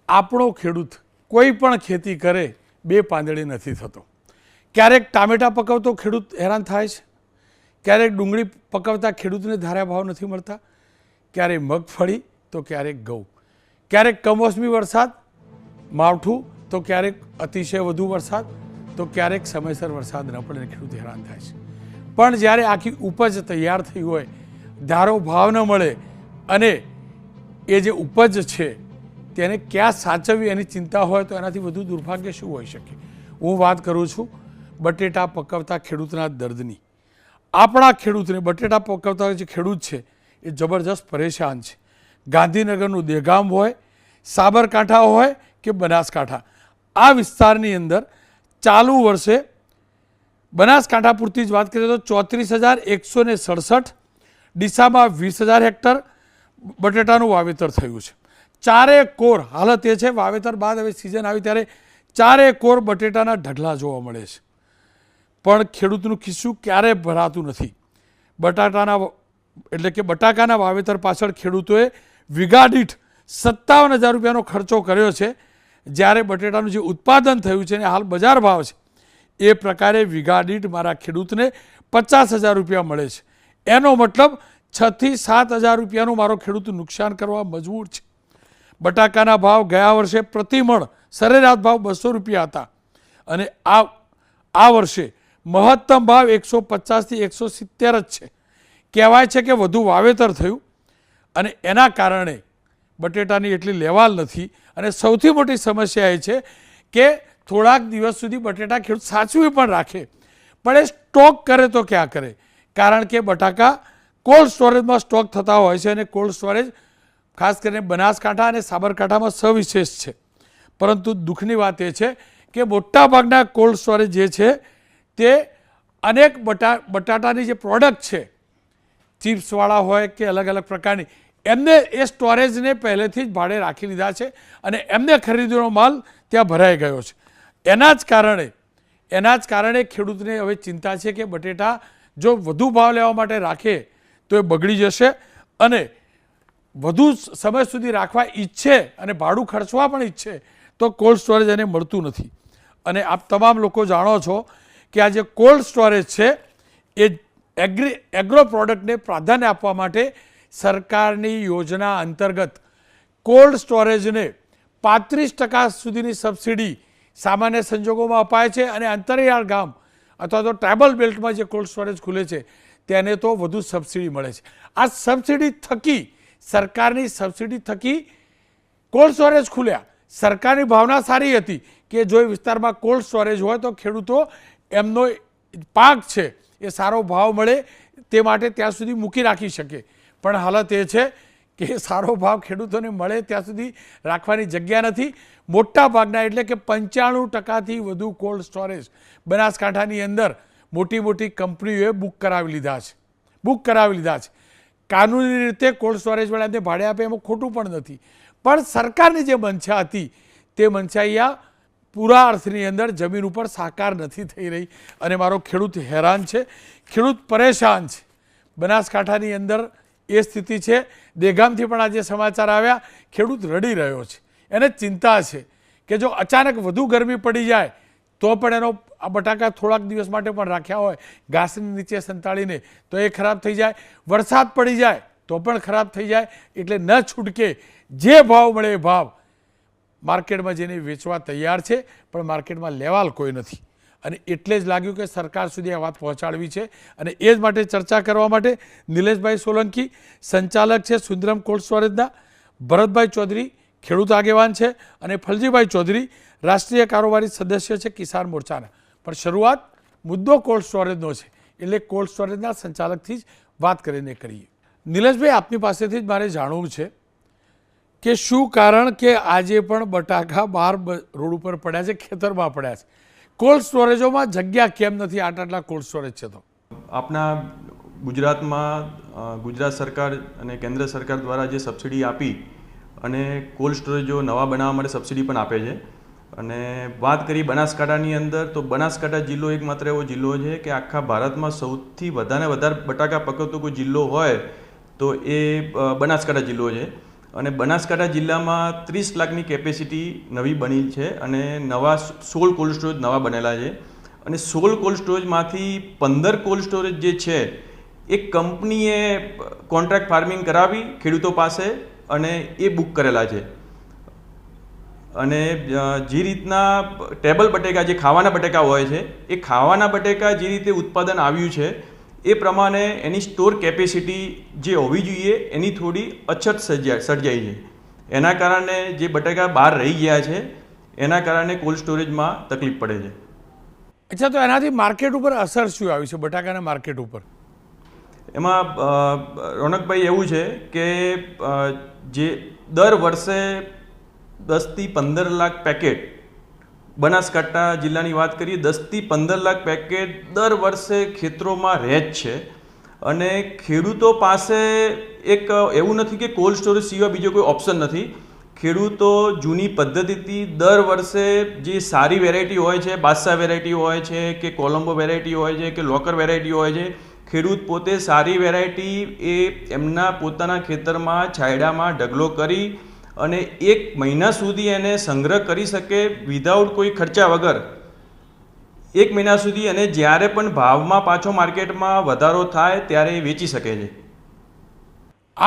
આપણો ખેડૂત કોઈ પણ ખેતી કરે બે પાંદડે નથી થતો. ક્યારેક ટામેટા પકવતો ખેડૂત હેરાન થાય છે, ક્યારેક ડુંગળી પકવતા ખેડૂતને ધાર્યા ભાવ નથી મળતા, ક્યારેક મગફળી તો ક્યારેક ઘઉં, ક્યારેક કમોસમી વરસાદ માવઠું તો ક્યારેક અતિશય વધુ વરસાદ તો ક્યારેક સમયસર વરસાદ ન પડે ખેડૂત હેરાન થાય છે. પણ જ્યારે આખી ઉપજ તૈયાર થઈ હોય, ધારો ભાવ ન મળે અને એ જે ઉપજ છે તેને ક્યાં સાચવવી એની ચિંતા હોય તો એનાથી વધુ દુર્ભાગ્ય શું હોઈ શકે. હું વાત કરું છું બટેટા પકવતા ખેડૂતના દર્દની. આપણા ખેડૂતને બટેટા પકવતા જે ખેડૂત છે એ જબરજસ્ત પરેશાન છે. ગાંધીનગરનું દહેગામ હોય, સાબરકાંઠા હોય કે બનાસકાંઠા, આ વિસ્તારની અંદર ચાલુ વર્ષે બનાસકાંઠા પૂરતી જ વાત કરીએ તો 34,167, ડીસામાં 20,000 હેક્ટર બટેટાનું વાવેતર થયું છે. ચારે કોર હાલત એ છે, વાવેતર બાદ હવે સિઝન આવી ત્યારે ચારે કોર બટેટાના ઢગલા જોવા મળે છે. પણ ખેડૂતનું ખિસ્સું ક્યારેય ભરાતું નથી. બટાકાના વાવેતર પાછળ ખેડૂતોએ વીઘા દીઠ 57,000 રૂપિયાનો ખર્ચો કર્યો છે, જ્યારે બટેટાનું જે ઉત્પાદન થયું છે અને હાલ બજાર ભાવ છે એ પ્રકારે વીઘા દીઠ મારા ખેડૂતને 50,000 રૂપિયા મળે છે. એનો મતલબ 6,000 થી 7,000 રૂપિયાનું મારો ખેડૂત નુકસાન કરવા મજબૂર છે. બટાકાના ભાવ ગયા વર્ષે પ્રતિમણ સરેરાશ ભાવ 200 રૂપિયા હતા અને આ વર્ષે મહત્તમ ભાવ 150 થી 170 જ છે. કહેવાય છે કે વધુ વાવેતર થયું અને એના કારણે બટેટાની એટલી લેવાલ નથી. અને સૌથી મોટી સમસ્યા એ છે કે થોડાક દિવસ સુધી બટેટા ખેડૂત સાચવી પણ રાખે, પણ એ સ્ટોક કરે તો ક્યાં કરે, કારણ કે બટાકા કોલ્ડ સ્ટોરેજમાં સ્ટોક થતા હોય છે અને કોલ્ડ સ્ટોરેજ ખાસ કરીને બનાસકાંઠા અને સાબરકાંઠામાં સવિશેષ છે. પરંતુ દુઃખની વાત એ છે કે મોટાભાગના કોલ્ડ સ્ટોરેજ જે છે તે અનેક બટાટાની જે પ્રોડક્ટ છે, ચિપ્સવાળા હોય કે અલગ અલગ પ્રકારની, એમને એ સ્ટોરેજને પહેલેથી જ ભાડે રાખી લીધા છે અને એમને ખરીદેલો માલ ત્યાં ભરાઈ ગયો છે. એના જ કારણે ખેડૂતને હવે ચિંતા છે કે બટેટા જો વધુ ભાવ લેવા માટે રાખે તો એ બગડી જશે અને વધુ સમય સુધી રાખવા ઈચ્છે અને ભાડું ખર્ચવા પણ ઈચ્છે તો કોલ્ડ સ્ટોરેજ એને મળતું નથી. અને આપ તમામ લોકો જાણો છો કે આ જે કોલ્ડ સ્ટોરેજ છે એ એગ્રો પ્રોડક્ટને પ્રાધાન્ય આપવા માટે સરકારની યોજના અંતર્ગત કોલ્ડ સ્ટોરેજને 35% સુધીની સબસિડી સામાન્ય સંજોગોમાં અપાય છે અને અંતરિયાળ ગામ અથવા તો ટ્રાઇબલ બેલ્ટમાં જે કોલ્ડ સ્ટોરેજ ખુલે છે તેને તો વધુ સબસિડી મળે છે. આ સબસિડી થકી, સરકારની સબસિડી થકી કોલ્ડ સ્ટોરેજ ખુલ્યા. સરકારની ભાવના સારી હતી કે જો એ વિસ્તારમાં કોલ્ડ સ્ટોરેજ હોય તો ખેડૂતો એમનો પાક છે એ સારો ભાવ મળે તે માટે ત્યાં સુધી મૂકી રાખી શકે. પણ હાલત એ છે કે સારો ભાવ ખેડૂતોને મળે ત્યાં સુધી રાખવાની જગ્યા નથી. મોટા ભાગના એટલે કે 95% વધુ કોલ્ડ સ્ટોરેજ બનાસકાંઠાની અંદર મોટી કંપનીઓએ બુક કરાવી લીધા છે. કાનૂની રીતે કોલ્ડ સ્ટોરેજવાળાને ભાડે આપે એમાં ખોટું પણ નથી, પણ સરકારની જે મંશા હતી તે મંશાઈયા પૂરા અર્થની અંદર જમીન ઉપર સાકાર નથી થઈ રહી અને મારો ખેડૂત હેરાન છે, ખેડૂત પરેશાન છે. બનાસકાંઠાની અંદર એ સ્થિતિ છે. દહેગામથી પણ આજે સમાચાર આવ્યા, ખેડૂત રડી રહ્યો છે. એને ચિંતા છે કે જો અચાનક વધુ ગરમી પડી જાય તો પણ એનો આ બટાકા થોડાક દિવસ માટે પણ રાખ્યા હોય ઘાસની નીચે સંતાડીને તો એ ખરાબ થઈ જાય, વરસાદ પડી જાય તો પણ ખરાબ થઈ જાય. એટલે ન છૂટકે જે ભાવ મળે એ ભાવ માર્કેટમાં જઈને વેચવા તૈયાર છે, પણ માર્કેટમાં લેવાલ કોઈ નથી. અને એટલે જ લાગ્યું કે સરકાર સુધી આ વાત પહોંચાડવી છે અને એ જ માટે ચર્ચા કરવા માટે નિલેશભાઈ સોલંકી સંચાલક છે સુંદરમ કોલ્ડ સ્ટોરેજના, ભરતભાઈ ચૌધરી ખેડૂત આગેવાન છે અને ફલજીભાઈ ચૌધરી રાષ્ટ્રીય કારોબારી સદસ્ય છે કિસાન મોરચાના. પણ શરૂઆત મુદ્દો કોલ્ડ સ્ટોરેજનો છે એટલે કોલ્ડ સ્ટોરેજના સંચાલકથી જ વાત કરીને કરીએ. નિલેશભાઈ, આપની પાસેથી જ મારે જાણવું છે કે શું કારણ કે આજે પણ બટાકા બહાર રોડ ઉપર પડ્યા છે, ખેતરમાં પડ્યા છે, કોલ્ડ સ્ટોરેજોમાં જગ્યા કેમ નથી? આટલા કોલ્ડ સ્ટોરેજ છે તો આપણા ગુજરાતમાં ગુજરાત સરકાર અને કેન્દ્ર સરકાર દ્વારા જે સબસિડી આપી અને કોલ્ડ સ્ટોરેજો નવા બનાવવા માટે સબસિડી પણ આપે છે. અને વાત કરી બનાસકાંઠાની અંદર તો બનાસકાંઠા જિલ્લો એકમાત્ર એવો જિલ્લો છે કે આખા ભારતમાં સૌથી વધારે બટાકા પકવતો કોઈ જિલ્લો હોય તો એ બનાસકાંઠા જિલ્લો છે. અને બનાસકાંઠા જિલ્લામાં 30 લાખની કેપેસિટી નવી બની છે અને નવા 16 કોલ્ડ સ્ટોરેજ નવા બનેલા છે અને 16 કોલ્ડ સ્ટોરેજમાંથી 15 કોલ્ડ સ્ટોરેજ જે છે એ કંપનીએ કોન્ટ્રાક્ટ ફાર્મિંગ કરાવી ખેડૂતો પાસે અને એ બુક કરેલા છે. અને જે રીતના ટેબલ બટેકા જે ખાવાના બટેકા હોય છે એ ખાવાના બટેકા જે રીતે ઉત્પાદન આવ્યું છે એ પ્રમાણે એની સ્ટોર કેપેસિટી જે હોવી જોઈએ એની થોડી અછત સર્જાઈ છે. એના કારણે જે બટેકા બહાર રહી ગયા છે એના કારણે કોલ્ડ સ્ટોરેજમાં તકલીફ પડે છે. અચ્છા, તો એનાથી માર્કેટ ઉપર અસર શું આવી છે બટાકાના માર્કેટ ઉપર? એમાં રોનકભાઈ એવું છે કે જે દર વર્ષે 10 થી 15 લાખ પેકેટ, બનાસકાંઠા જિલ્લાની વાત કરીએ 10 થી 15 લાખ પેકેટ દર વર્ષે ખેતરોમાં રહે જ છે. અને ખેડૂતો પાસે એક એવું નથી કે કોલ્ડ સ્ટોરેજ સિવાય બીજો કોઈ ઓપ્શન નથી. ખેડૂતો જૂની પદ્ધતિથી દર વર્ષે જે સારી વેરાયટી હોય છે, બાદશાહ વેરાયટી હોય છે કે કોલંબો વેરાયટી હોય છે કે લોકર વેરાયટી હોય છે, ખેડૂત પોતે સારી વેરાયટી એ એમના પોતાના ખેતરમાં છાંયડામાં ઢગલો કરી અને 1 મહિના સુધી એને સંગ્રહ કરી શકે વિધાઉટ કોઈ ખર્ચા વગર 1 મહિના સુધી, અને જ્યારે પણ ભાવમાં પાછો માર્કેટમાં વધારો થાય ત્યારે એ વેચી શકે છે.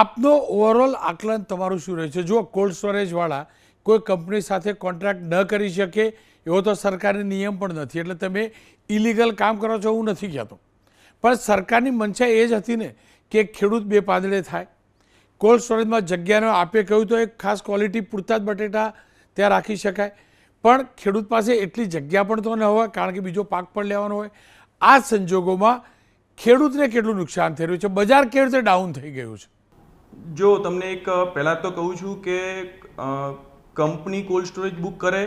આપનો ઓવરઓલ આકલન તમારું શું રહે છે? જો કોલ્ડ સ્ટોરેજવાળા કોઈ કંપની સાથે કોન્ટ્રાક્ટ ન કરી શકે એવો તો સરકારી નિયમ પણ નથી, એટલે તમે ઇલીગલ કામ કરો છો એવું નથી કહેતો, પણ સરકારની મંશા એ જ હતી ને કે ખેડૂત બે પાંદડે થાય. કોલ્ડ સ્ટોરેજમાં જગ્યાનો આપે કહ્યું તો એક ખાસ ક્વોલિટી પૂરતા જ બટેટા ત્યાં રાખી શકાય, પણ ખેડૂત પાસે એટલી જગ્યા પણ તો ન હોય કારણ કે બીજો પાક પણ લેવાનો હોય. આ સંજોગોમાં ખેડૂતને કેટલું નુકસાન થઈ રહ્યું છે? બજાર કેવી રીતે ડાઉન થઈ ગયું છે? જો તમને એક પહેલાં તો કહું છું કે કંપની કોલ્ડ સ્ટોરેજ બુક કરે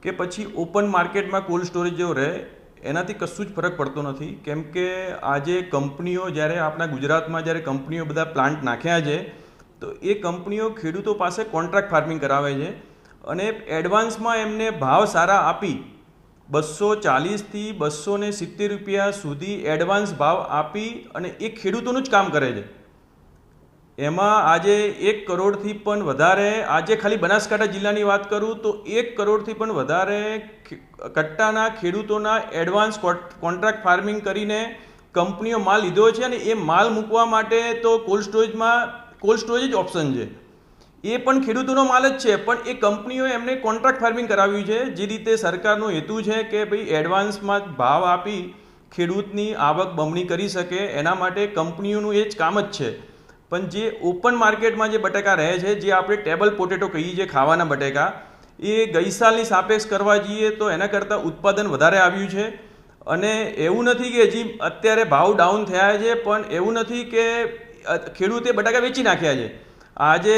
કે પછી ઓપન માર્કેટમાં કોલ્ડ સ્ટોરેજ જેવો રહે એનાથી કશું જ ફરક પડતો નથી. કેમ કે આજે કંપનીઓ જ્યારે આપણા ગુજરાતમાં જ્યારે કંપનીઓ બધા પ્લાન્ટ નાખ્યા છે તો એ કંપનીઓ ખેડૂતો પાસે કોન્ટ્રાક્ટ ફાર્મિંગ કરાવે છે અને એડવાન્સમાં એમને ભાવ સારા આપી 240 થી 270 રૂપિયા સુધી એડવાન્સ ભાવ આપી અને એ ખેડૂતોનું જ કામ કરે છે. એમાં આજે 1 કરોડથી પણ વધારે, આજે ખાલી બનાસકાંઠા જિલ્લાની વાત કરું તો 1 કરોડથી પણ વધારે કટ્ટાના ખેડૂતોના એડવાન્સ કોન્ટ્રાક્ટ ફાર્મિંગ કરીને કંપનીઓ માલ લીધો છે અને એ માલ મૂકવા માટે તો કોલ્ડ સ્ટોરેજ જ ઓપ્શન છે. એ પણ ખેડૂતોનો માલ જ છે, પણ એ કંપનીઓએ એમને કોન્ટ્રાક્ટ ફાર્મિંગ કરાવ્યું છે. જે રીતે સરકારનો હેતુ છે કે ભાઈ એડવાન્સમાં ભાવ આપી ખેડૂતની આવક બમણી કરી શકે, એના માટે કંપનીઓનું એ જ કામ જ છે. પણ જે ઓપન માર્કેટમાં જે બટેકા રહે છે, જે આપણે ટેબલ પોટેટો કહીએ છીએ ખાવાના બટેકા, એ ગઈ સાલની સાપેક્ષ કરવા જઈએ તો એના કરતાં ઉત્પાદન વધારે આવ્યું છે. અને એવું નથી કે હજી અત્યારે ભાવ ડાઉન થયા છે, પણ એવું નથી કે ખેડૂતે બટાકા વેચી નાખ્યા છે. આજે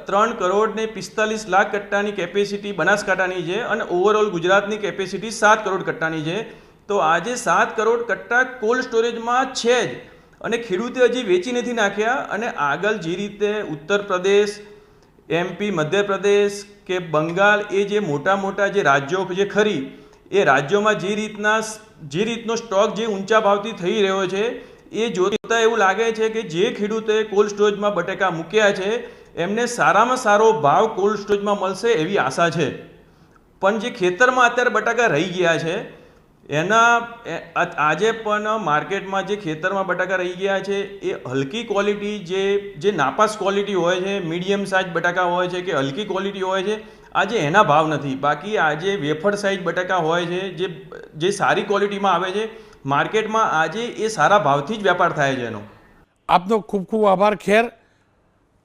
3 કરોડ ને 45 લાખ કટ્ટાની કેપેસિટી બનાસકાંઠાની છે અને ઓવરઓલ ગુજરાતની કેપેસિટી 7 કરોડ કટ્ટાની છે. તો આજે 7 કરોડ કટ્ટા કોલ્ડ સ્ટોરેજમાં છે જ અને ખેડૂતે હજી વેચી નથી નાખ્યા. અને આગળ જે રીતે ઉત્તર પ્રદેશ, MP, મધ્યપ્રદેશ કે બંગાળ એ જે મોટા મોટા જે રાજ્યો જે ખરી એ રાજ્યોમાં જે રીતનો સ્ટોક જે ઊંચા ભાવથી થઈ રહ્યો છે એ જોતા એવું લાગે છે કે જે ખેડૂતે કોલ્ડ સ્ટોરેજમાં બટેકા મૂક્યા છે એમને સારામાં સારો ભાવ કોલ્ડ સ્ટોરેજમાં મળશે એવી આશા છે. પણ જે ખેતરમાં અત્યારે બટાકા રહી ગયા છે એના આજે પણ માર્કેટમાં જે ખેતરમાં બટાકા રહી ગયા છે એ હલકી ક્વોલિટી જે નાપાસ ક્વોલિટી હોય છે, મીડિયમ સાઇઝ બટાકા હોય છે કે હલકી ક્વોલિટી હોય છે, આજે એના ભાવ નથી. બાકી આજે વેફર સાઇઝ બટાકા હોય છે જે સારી ક્વોલિટીમાં આવે છે માર્કેટમાં, આજે એ સારા ભાવથી જ વેપાર થાય છે એનો. આપનો ખૂબ ખૂબ આભાર. ખેર,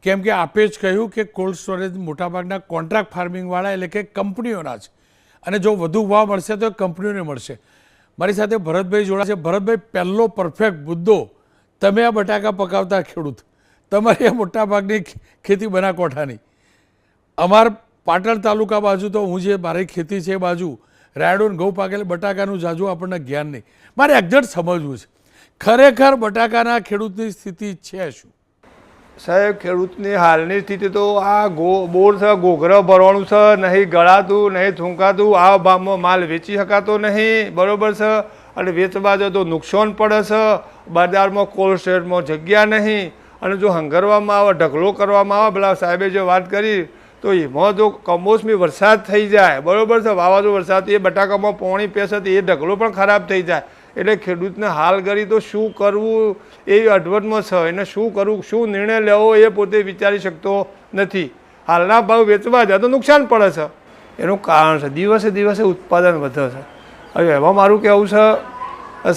કેમ કે આપે જ કહ્યું કે કોલ્ડ સ્ટોરેજ મોટાભાગના કોન્ટ્રાક્ટ ફાર્મિંગવાળા એટલે કે કંપનીઓના છે અને જો વધુ ભાવ મળશે તો કંપનીઓને મળશે. મારી સાથે ભરતભાઈ જોડાશે. ભરતભાઈ, પહેલો પરફેક્ટ મુદ્દો, તમે આ બટાકા પકાવતા ખેડૂત, તમારી આ મોટાભાગની ખેતી બનાસકાંઠાની, અમાર પાટણ તાલુકા બાજુ તો હું જે મારી ખેતી છે એ બાજુ રાયડો ઘઉં પાકેલ બટાકાનું જાજુ આપણને જ્ઞાન નહીં. મારે એક્ઝેક્ટ સમજવું છે ખરેખર બટાકાના ખેડૂતની સ્થિતિ છે શું? સાહેબ, ખેડૂતની હાલની સ્થિતિ તો આ બોર છે, ઘોઘરા ભરવાનું છે, નહીં ગળાતું, નહીં થૂંકાતું, આ ભાવમાં માલ વેચી શકાતો નહીં, બરાબર છે. અને વેચવા જાય તો નુકસાન પડે છે, બજારમાં કોલ્ડ સ્ટોરેજમાં જગ્યા નહીં અને જો હંગરવામાં આવે, ઢગલો કરવામાં આવે, પેલા સાહેબે જે વાત કરી, તો એમાં જો કમોસમી વરસાદ થઈ જાય, બરાબર છે, વાવાઝોડું વરસાદ, એ બટાકામાં પાણી પેસે તો એ ઢગલો પણ ખરાબ થઈ જાય. એટલે ખેડૂતને હાલ કરી તો શું કરવું એ અડવટમાં છે. એને શું કરવું, શું નિર્ણય લેવો એ પોતે વિચારી શકતો નથી. હાલના ભાવ વેચવા જાય તો નુકસાન પડે છે. એનું કારણ છે દિવસે દિવસે ઉત્પાદન વધે છે. હવે એમાં મારું કહેવું છે,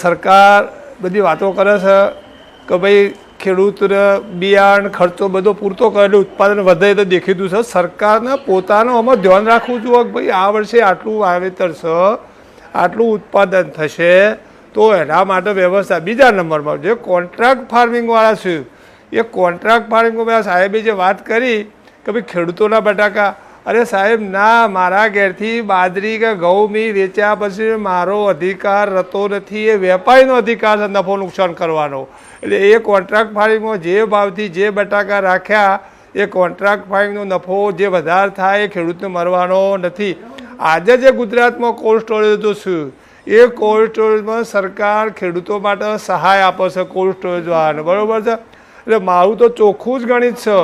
સરકાર બધી વાતો કરે છે કે ભાઈ ખેડૂતને બિયારણ ખર્ચો બધો પૂરતો કરે એટલે ઉત્પાદન વધે તો દેખીતું છે. સરકારને પોતાનું આમાં ધ્યાન રાખવું જોઈએ કે ભાઈ આ વર્ષે આટલું વાવેતર છે, આટલું ઉત્પાદન થશે, તો એના માટે વ્યવસ્થા. બીજા નંબરમાં જે કોન્ટ્રાક્ટ ફાર્મિંગવાળા છે એ કોન્ટ્રાક્ટ ફાર્મિંગવાળા સાહેબે જે વાત કરી કે ભાઈ ખેડૂતોના બટાકા, અરે સાહેબ ના, મારા ઘેરથી બાજરી કે ઘઉં વેચ્યા પછી મારો અધિકાર રહેતો નથી. એ વેપારીનો અધિકાર છે નફો નુકસાન કરવાનો. એટલે એ કોન્ટ્રાક્ટ ફાર્મિંગમાં જે ભાવથી જે બટાકા રાખ્યા એ કોન્ટ્રાક્ટ ફાર્મિંગનો નફો જે વધારે થાય એ ખેડૂતને મળવાનો નથી. આજે જે ગુજરાતમાં કોલ્ડ સ્ટોરેજ તો શું, એ કોલ્ડ સ્ટોરેજમાં સરકાર ખેડૂતો માટે સહાય આપે છે કોલ્ડ સ્ટોરેજ વાળાને, બરાબર છે. એટલે મારું તો ચોખ્ખું જ ગણિત છે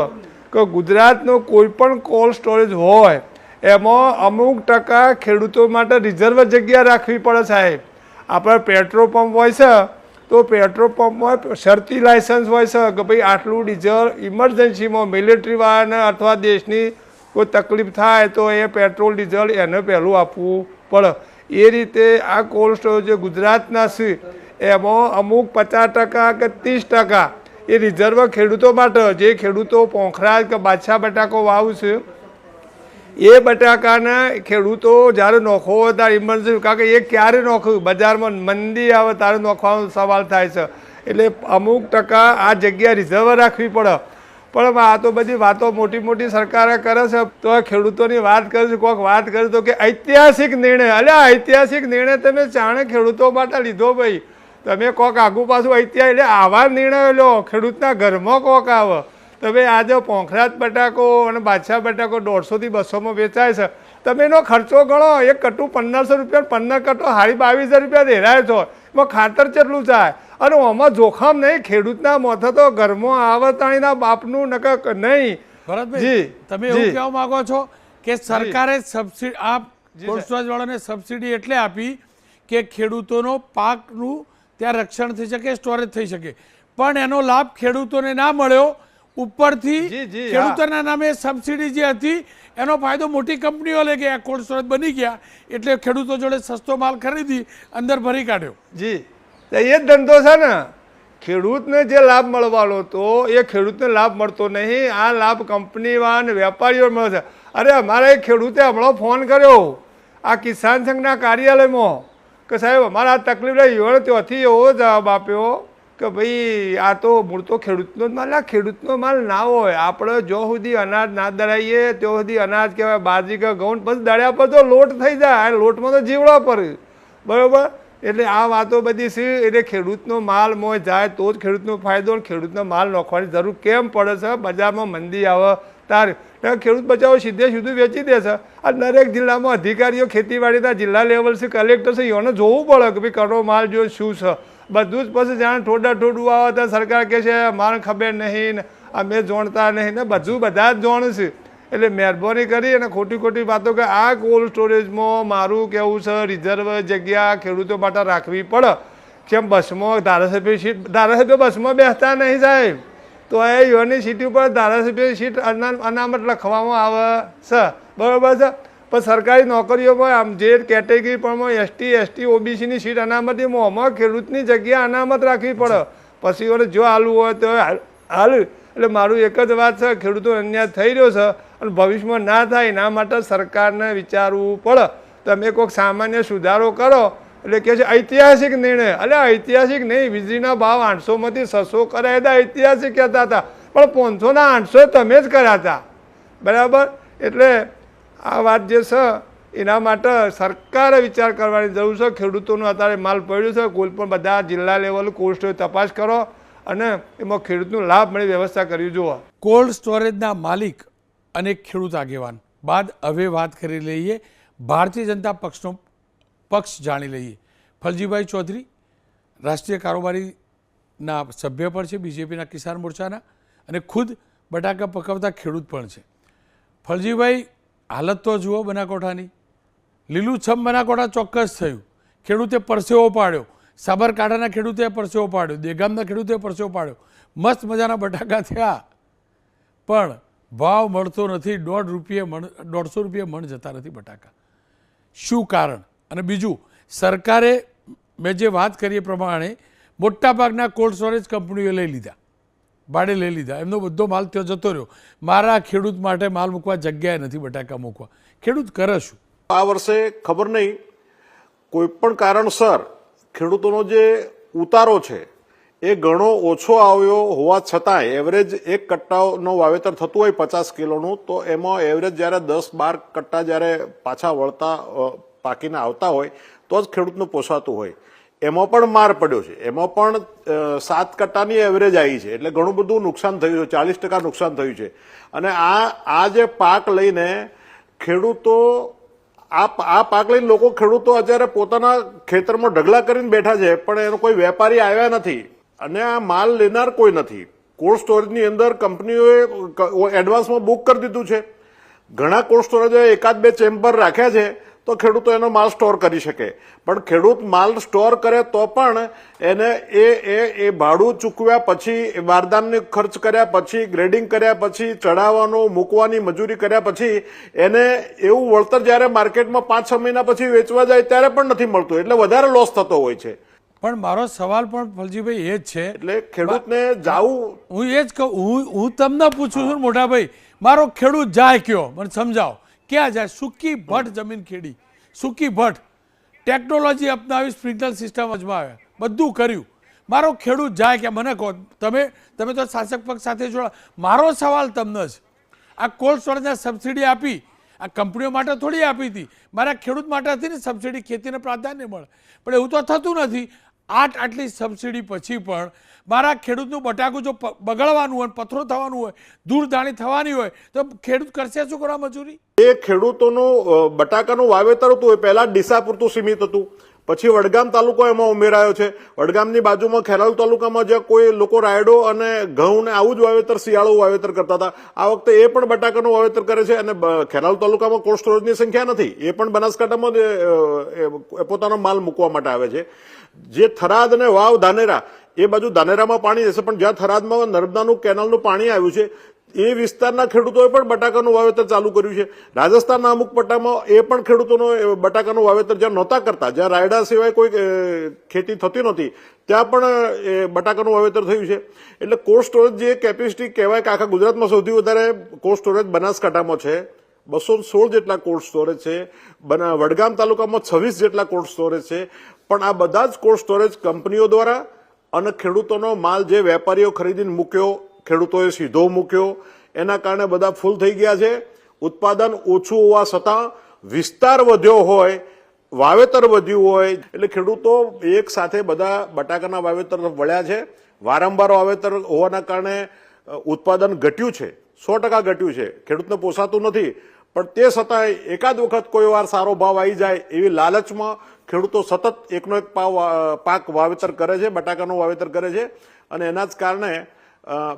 કે ગુજરાતનો કોઈ પણ કોલ્ડ સ્ટોરેજ હોય એમાં અમુક ટકા ખેડૂતો માટે રિઝર્વ જગ્યા રાખવી પડે સાહેબ. આપણે પેટ્રોલ પંપ હોય છે તો પેટ્રોલ પંપમાં શરતી લાયસન્સ હોય છે કે ભાઈ આટલું ડીઝલ ઇમરજન્સીમાં મિલિટરીવાળાને અથવા દેશની કોઈ તકલીફ થાય તો એ પેટ્રોલ ડીઝલ એને પહેલું આપવું પડે. એ રીતે આ કોલ્ડ સ્ટોરેજ જે ગુજરાતના છે એમાં અમુક 50% કે 30% એ રિઝર્વ ખેડૂતો માટે, જે ખેડૂતો પોંખરાજ કે બાદશાહ બટાકો વાવું છે એ બટાકાને ખેડૂતો જ્યારે નોખવો હોય ત્યારે ઇમરજન્સી, કારણ કે એ ક્યારે નોખ્યું, બજારમાં મંદી આવે ત્યારે નોખવાનો સવાલ થાય છે. એટલે અમુક ટકા આ જગ્યા રિઝર્વ રાખવી પડે. પણ આ તો બધી વાતો મોટી મોટી સરકારે કરે છે, તો ખેડૂતોની વાત કરે છે. કોઈક વાત કરે તો કે ઐતિહાસિક નિર્ણય, અલ્યા ઐતિહાસિક નિર્ણય તમે જાણે ખેડૂતો માટે લીધો ભાઈ. તમે કોક આગુ પાછું ઐતિહાસિક, એટલે આવા નિર્ણયો લો, ખેડૂતના ઘરમાં કોક આવે. તમે આજે પોંખરાજ બટાકો અને બાદશાહ બટાકો 150 થી 200 વેચાય છે, તમે એનો ખર્ચો ગણો, એક કટ્ટું 1500 રૂપિયા, 15 કટ્ટો 22,000 રૂપિયા દેરાય છો. એમાં ખાતર કેટલું થાય, અને આમાં જોખમ નહીં. ખેડૂતના મોથે તો ઘરમાં આવતાણીના બાપનું નકર નહીં. ભરતભાઈ, તમે એવું કહેવા માંગો છો કે સરકારે સબસિડી, આ કોલ્ડ સ્ટોરેજ વાળાને સબસિડી એટલે આપી કે ખેડૂતોનો પાકનું ત્યાં રક્ષણ થઈ શકે, સ્ટોરેજ થઈ શકે, પણ એનો લાભ ખેડૂતોને ના મળ્યો. ઉપરથી ખેડૂતોના નામે સબસિડી જે હતી એનો ફાયદો મોટી કંપનીઓ લે ગયા, કોલ્ડ સ્ટોરેજ બની ગયા એટલે ખેડૂતો જોડે સસ્તો માલ ખરીદી અંદર ભરી કાઢ્યો. જી, એ જ ધંધો છે ને. ખેડૂતને જે લાભ મળવાનો હતો એ ખેડૂતને લાભ મળતો નહીં, આ લાભ કંપનીવાળા અને વેપારીઓ મળે છે. અરે અમારા એક ખેડૂતે હમણાં ફોન કર્યો આ કિસાન સંઘના કાર્યાલયમાં કે સાહેબ અમારા આ તકલીફ રહી, ત્યાંથી એવો જવાબ આપ્યો કે ભાઈ આ તો મૂળ તો ખેડૂતનો જ માલ. આ ખેડૂતનો માલ ના હોય. આપણે જો સુધી અનાજ ના દળાઈએ ત્યાં સુધી અનાજ કહેવાય, બાજરી કે ઘઉં, પછી દળ્યા પર તો લોટ થઈ જાય, લોટમાં તો જીવડા પડે, બરાબર. એટલે આ વાતો બધી છે. એટલે ખેડૂતનો માલ મોય જાય તો જ ખેડૂતનો ફાયદો. ખેડૂતનો માલ નાખવાની જરૂર કેમ પડે છે? બજારમાં મંદી આવે ત્યારે ખેડૂત બચાવો સીધે સીધું વેચી દે છે. આ દરેક જિલ્લામાં અધિકારીઓ ખેતીવાડીના જિલ્લા લેવલ છે, કલેક્ટર છે, એને જોવું પડે કે ભાઈ કયો માલ જો શું છે. બધું જ પછી જાણે ઠોડા ઠોડું આવે તો સરકાર કહે છે મારે ખબર નહીં ને અમે જાણતા નહીં ને, બધું બધા જ જાણે છે. એટલે મહેરબાની કરી અને ખોટી ખોટી વાતો કે આ કોલ્ડ સ્ટોરેજમાં મારું કહેવું છે રિઝર્વ જગ્યા ખેડૂતો માટે રાખવી પડે. કેમ બસમાં ધારાસભ્ય સીટ, ધારાસભ્ય બસમાં બેસતા નહીં સાહેબ, તો એ યોની સીટ ઉપર ધારાસભ્ય સીટ અનામત લખવામાં આવે છે, બરાબર છે. પણ સરકારી નોકરીઓમાં આમ જે કેટેગરી પણ એસટી એસટી ઓબીસીની સીટ અનામત, એમાં ખેડૂતની જગ્યા અનામત રાખવી પડે. પછી એને જો હાલવું હોય તો હાલ. એટલે મારું એક જ વાત છે, ખેડૂતો અન્યાય થઈ રહ્યો છે અને ભવિષ્યમાં ના થાય એના માટે સરકારને વિચારવું પડે. તમે કોઈક સામાન્ય સુધારો કરો એટલે કહે છે ઐતિહાસિક નિર્ણય. એટલે ઐતિહાસિક નહીં, વીજળીના ભાવ 800માંથી 600 કર્યા હતા, ઐતિહાસિક કહેતા હતા, પણ 500 ના 800 તમે જ કર્યા હતા, બરાબર. એટલે આ વાત જે છે એના માટે સરકારે વિચાર કરવાની જરૂર છે. ખેડૂતોનો અત્યારે માલ પડ્યો છે, કોઈ પણ બધા જિલ્લા લેવલ કોલ્ડ સ્ટોરેજ તપાસ કરો અને એમાં ખેડૂતનો લાભ મળી વ્યવસ્થા કરવી જોઈએ. કોલ્ડ સ્ટોરેજના માલિક અને ખેડૂત આગેવાન બાદ હવે વાત કરી લઈએ ભારતીય જનતા પક્ષનો પક્ષ જાણી લઈએ. ફલજીભાઈ ચૌધરી રાષ્ટ્રીય કારોબારીના સભ્ય પણ છે બીજેપીના કિસાન મોરચાના, અને ખુદ બટાકા પકવતા ખેડૂત પણ છે. ફળજીભાઈ, હાલત તો જુઓ બનાસકાંઠાની. લીલુંછમ બનાસકાંઠા ચોક્કસ થયું. ખેડૂતે પરસેવો પાડ્યો, સાબરકાંઠાના ખેડૂતે પરસેવો પાડ્યો, દેગામના ખેડૂતે પરસેવો પાડ્યો, મસ્ત મજાના બટાકા થયા, પણ ભાવ મળતો નથી. $150 મણ જતા નથી બટાકા. શું કારણ? અને બીજું, સરકારે મેં જે વાત કરી એ પ્રમાણે મોટાભાગના કોલ્ડ સ્ટોરેજ કંપનીઓ લઈ લીધા, ભાડે લઈ લીધા, એમનો બધો માલ ત્યાં જતો રહ્યો. મારા ખેડૂત માટે માલ મૂકવા જગ્યાએ નથી બટાકા મૂકવા. ખેડૂત કરે શું? આ વર્ષે ખબર નહીં, કોઈ પણ કારણસર ખેડૂતોનો જે ઉતારો છે એ ઘણો ઓછો આવ્યો હોવા છતાંય એવરેજ એક કટ્ટાનું વાવેતર થતું હોય 50 કિલોનું, તો એમાં એવરેજ જ્યારે 10-12 કટ્ટા જ્યારે પાછા વળતા પાકીને આવતા હોય તો જ ખેડૂતનું પોસાતું હોય. એમાં પણ માર પડ્યો છે. એમાં પણ 7 કટ્ટાની એવરેજ આવી છે, એટલે ઘણું બધું નુકસાન થયું છે, 40% નુકસાન થયું છે. અને આ જે પાક લઈને ખેડૂતો આ પાક લઈને ખેડૂતો અત્યારે પોતાના ખેતરમાં ઢગલા કરીને બેઠા છે, પણ એનો કોઈ વેપારી આવ્યા નથી અને આ માલ લેનાર કોઈ નથી. કોલ્ડ સ્ટોરેજની અંદર કંપનીઓએ એડવાન્સમાં બુક કરી દીધું છે. ઘણા કોલ્ડ સ્ટોરેજોએ 1-2 ચેમ્બર રાખ્યા છે તો ખેડૂતો એનો માલ સ્ટોર કરી શકે, પણ ખેડૂત માલ સ્ટોર કરે તો પણ એને એ ભાડું ચૂકવ્યા પછી, બારદાનનો ખર્ચ કર્યા પછી, ગ્રેડિંગ કર્યા પછી, ચડાવવાનું મૂકવાની મજૂરી કર્યા પછી એને એવું વળતર જ્યારે માર્કેટમાં 5-6 મહિના પછી વેચવા જાય ત્યારે પણ નથી મળતું, એટલે વધારે લોસ થતો હોય છે. પણ મારો સવાલ પણ ફલજીભાઈ એ જ છે, એટલે ખેડૂતને જાવું, હું એ જ કહું, હું તમને પૂછું છું મોટાભાઈ, મારો ખેડૂત જાય કયો મને સમજાવો, ક્યાં જાય? સૂકી ભટ્ટ જમીન ખેડી, સૂકી ભટ્ટ, ટેકનોલોજી અપનાવી, સ્પ્રિંકલર સિસ્ટમ અજમાવ્યા, બધું કર્યું. મારો ખેડૂત જાય કે મને કહો. તમે તો શાસક પક્ષ સાથે જોડા. મારો સવાલ તમને જ, આ કોલ્ડ સ્ટોરેજને સબસિડી આપી, આ કંપનીઓ માટે થોડી આપી હતી, મારા ખેડૂત માટે હતી ને સબસિડી, ખેતીને પ્રાધાન્ય મળે, પણ એવું તો થતું નથી. આટલી સબસિડી પછી પણ મારા ખેડૂતનું બટાકું જો બગડવાનું હોય, પથરો થવાનું હોય, દૂરદાણી થવાની હોય તો ખેડૂત કરશે શું કરવા મજૂરી? એ ખેડૂતોનું બટાકાનું વાવેતર હતું એ પહેલા ડીસા પૂરતું સીમિત હતું, પછી વડગામ તાલુકો એમાં ઉમેરાયો છે. વડગામની બાજુમાં ખેરાલુ તાલુકામાં જ્યાં કોઈ લોકો રાયડો અને ઘઉં ને આવું જ વાવેતર, શિયાળું વાવેતર કરતા હતા, આ વખતે એ પણ બટાકાનું વાવેતર કરે છે. અને ખેરાલુ તાલુકામાં કોલ્ડ સ્ટોરેજની સંખ્યા નથી, એ પણ બનાસકાંઠામાં પોતાનો માલ મૂકવા માટે આવે છે. જે થરાદ અને વાવ, ધાનેરા, એ બાજુ ધાનેરામાં પાણી જશે, પણ જ્યાં થરાદમાં નર્મદાનું કેનાલનું પાણી આવ્યું છે એ વિસ્તારના ખેડૂતોએ પણ બટાકાનું વાવેતર ચાલુ કર્યું છે. રાજસ્થાનના અમુક પટ્ટામાં એ પણ ખેડૂતોનો બટાકાનું વાવેતર જ્યાં નહોતા કરતા, જ્યાં રાયડા સિવાય કોઈ ખેતી થતી નહોતી, ત્યાં પણ બટાકાનું વાવેતર થયું છે. એટલે કોલ્ડ સ્ટોરેજ જે કેપેસિટી કહેવાય કે આખા ગુજરાતમાં સૌથી વધારે કોલ્ડ સ્ટોરેજ બનાસકાંઠામાં છે, 216 જેટલા કોલ્ડ સ્ટોરેજ છે. વડગામ તાલુકામાં 26 જેટલા કોલ્ડ સ્ટોરેજ છે. પણ આ બધા જ કોલ્ડ સ્ટોરેજ કંપનીઓ દ્વારા અને ખેડૂતોનો માલ જે વેપારીઓ ખરીદીને મૂક્યો, ખેડૂતોએ સીધો મૂક્યો, એના કારણે બધા ફૂલ થઈ ગયા છે. ઉત્પાદન ઓછું હોવા છતાં વિસ્તાર વધ્યો હોય, વાવેતર વધ્યું હોય, એટલે ખેડૂતો એક સાથે બધા બટાકાના વાવેતર વળ્યા છે. વારંવાર વાવેતર હોવાના કારણે ઉત્પાદન ઘટ્યું છે, 100% ઘટ્યું છે, ખેડૂતને પોસાતું નથી. પણ તે છતાંય એકાદ વખત કોઈ વાર સારો ભાવ આવી જાય એવી લાલચમાં ખેડૂતો સતત એકનો એક પાક વાવેતર કરે છે, બટાકાનું વાવેતર કરે છે. અને એના જ કારણે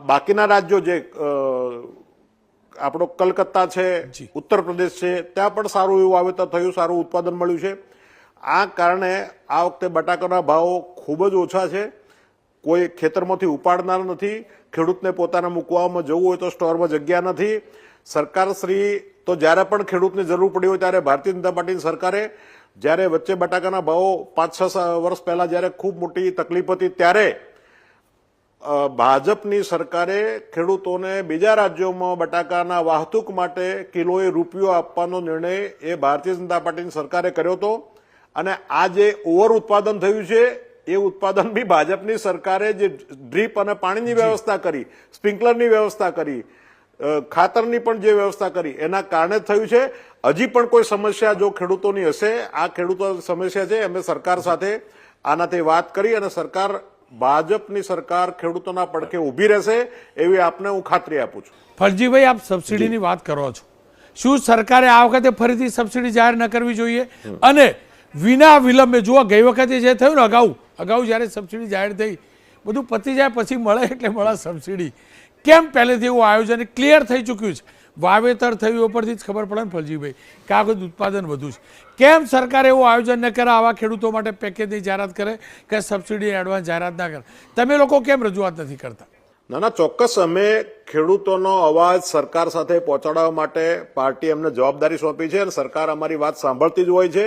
બાકીના રાજ્યો જે આપણો કલકત્તા છે, ઉત્તર પ્રદેશ છે, ત્યાં પણ સારું એવું વાવેતર થયું, સારું ઉત્પાદન મળ્યું છે. આ કારણે આ વખતે બટાકાના ભાવો ખૂબ જ ઓછા છે. કોઈ ખેતરમાંથી ઉપાડનાર નથી, ખેડૂતને પોતાના મૂકવામાં જવું હોય તો સ્ટોરમાં જગ્યા નથી. સરકારશ્રી તો જ્યારે પણ ખેડૂતની જરૂર પડી હોય ત્યારે ભારતીય જનતા પાર્ટીની સરકારે જ્યારે વચ્ચે બટાકાના ભાવો 5-6 વર્ષ પહેલા જ્યારે ખૂબ મોટી તકલીફ હતી ત્યારે ભાજપની સરકારે ખેડૂતોને બીજા રાજ્યોમાં બટાકાના વાહતુક માટે કિલોએ રૂપિયો આપવાનો નિર્ણય એ ભારતીય જનતા પાર્ટીની સરકારે કર્યો હતો. અને આ જે ઓવર ઉત્પાદન થયું છે એ ઉત્પાદન બી ભાજપની સરકારે જે ડ્રીપ અને પાણીની વ્યવસ્થા કરી, સ્પ્રિંકલરની વ્યવસ્થા કરી, ખાતરની પણ જે વ્યવસ્થા કરી, એના કારણે થયું છે. હજી પણ કોઈ સમસ્યા જો ખેડૂતોની હશે, આ ખેડૂતોની સમસ્યા છે, અમે સરકાર સાથે આનાથી વાત કરી અને સરકાર, ભાજપની સરકાર ખેડૂતોના પડખે ઊભી રહેશે એવી આપને હું ખાતરી આપું છું. ફરજીભાઈ, આપ સબસિડીની વાત કરો છો, શું સરકારે આ વખતે ફરીથી સબસિડી જાહેર ન કરવી જોઈએ? અને વિના વિલંબે, જુઓ ગઈ વખતે જે થયું ને, અગાઉ જ્યારે સબસિડી જાહેર થઈ, બધું પતી જાય પછી મળે એટલે મળે સબસિડી. કેમ પહેલેથી એવું આયોજન ક્લિયર થઈ ચૂક્યું છે? વાવેતર થયું ઉપરથી જ ખબર પડે ને ફલજીભાઈ કે આ બધું ઉત્પાદન વધુ છે. કેમ સરકાર એવું આયોજન ન કરે, આવા ખેડૂતો માટે પેકેજની જાહેરાત કરે કે સબસિડી એડવાન્સ જાહેરાત ના કરે? તમે લોકો કેમ રજૂઆત નથી કરતા? ના ચોક્કસ અમે ખેડૂતોનો અવાજ સરકાર સાથે પહોંચાડવા માટે પાર્ટી અમને જવાબદારી સોંપી છે અને સરકાર અમારી વાત સાંભળતી જ હોય છે.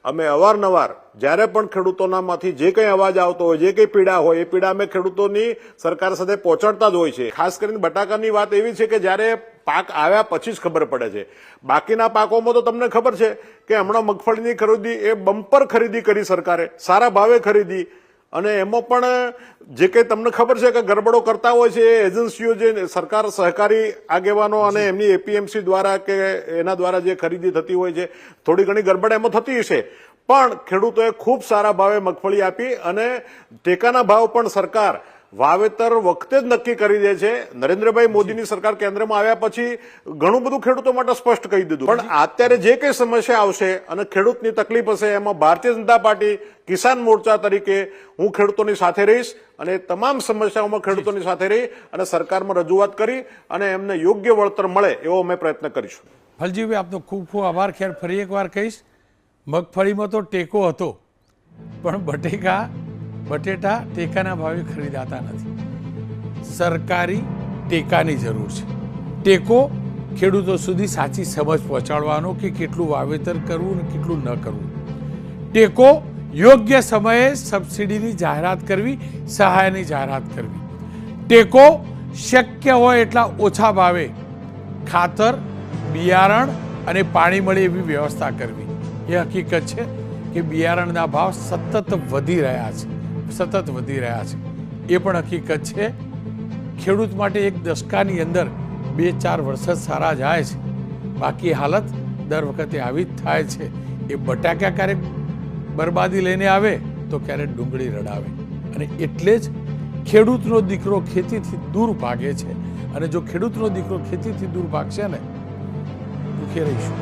અમે અવારનવાર જ્યારે પણ ખેડૂતોનામાંથી જે કંઈ અવાજ આવતો હોય, જે કંઈ પીડા હોય, એ પીડા અમે ખેડૂતોની સરકાર સાથે પહોંચાડતા જ હોય છે. ખાસ કરીને બટાકાની વાત એવી છે કે જ્યારે પાક આવ્યા પછી જ ખબર પડે છે. બાકીના પાકોમાં તો તમને ખબર છે કે હમણાં મગફળીની ખરીદી એ બમ્પર ખરીદી કરી સરકારે, સારા ભાવે ખરીદી, અને એમાં પણ જે કંઈ તમને ખબર છે કે ગરબડો કરતા હોય છે એ એજન્સીઓ, જે સરકાર સહકારી આગેવાનો અને એમની એપીએમસી દ્વારા કે એના દ્વારા જે ખરીદી થતી હોય છે, થોડી ઘણી ગરબડ એમાં થતી હશે, પણ ખેડૂતોએ ખૂબ સારા ભાવે મગફળી આપી અને ટેકાના ભાવ પણ સરકાર વાવેતર વખતે જ નક્કી કરી દે છે. નરેન્દ્રભાઈ મોદીની સરકાર કેન્દ્રમાં આવ્યા પછી ઘણું બધું ખેડૂતો માટે સ્પષ્ટ કહી દીધું. પણ અત્યારે જે કંઈ સમસ્યા આવશે અને ખેડૂતની તકલીફ હશે, એમાં ભારતીય જનતા પાર્ટી કિસાન મોરચા તરીકે હું ખેડૂતોની સાથે રહીશ અને તમામ સમસ્યાઓમાં ખેડૂતોની સાથે રહી અને સરકારમાં રજૂઆત કરી અને એમને યોગ્ય વળતર મળે એવો અમે પ્રયત્ન કરીશું. ફલજીભાઈ, આપનો ખૂબ ખૂબ આભાર. ખેર ફરી એકવાર કહીશ, મગફળીમાં તો ટેકો હતો, પણ બટેટા ટેકાના ભાવે ખરીદાતા નથી. સરકારી ટેકાની જરૂર છે. ટેકો ખેડૂતો સુધી સાચી સમજ પહોંચાડવાનો કે કેટલું વાવેતર કરવું ને કેટલું ન કરવું. ટેકો યોગ્ય સમયે સબસિડીની જાહેરાત કરવી, સહાયની જાહેરાત કરવી. ટેકો શક્ય હોય એટલા ઓછા ભાવે ખાતર, બિયારણ અને પાણી મળે એવી વ્યવસ્થા કરવી. એ હકીકત છે કે બિયારણના ભાવ સતત વધી રહ્યા છે. એ પણ હકીકત છે. ખેડૂત માટે એક દશકાની અંદર 2-4 વર્ષ જ સારા જાય છે, બાકી હાલત દર વખતે આવી જ થાય છે. એ બટાકા ક્યારેક બરબાદી લઈને આવે તો ક્યારેક ડુંગળી રડાવે, અને એટલે જ ખેડૂતનો દીકરો ખેતીથી દૂર ભાગે છે. અને જો ખેડૂતનો દીકરો ખેતીથી દૂર ભાગશે ને, ભૂખે રહીશું.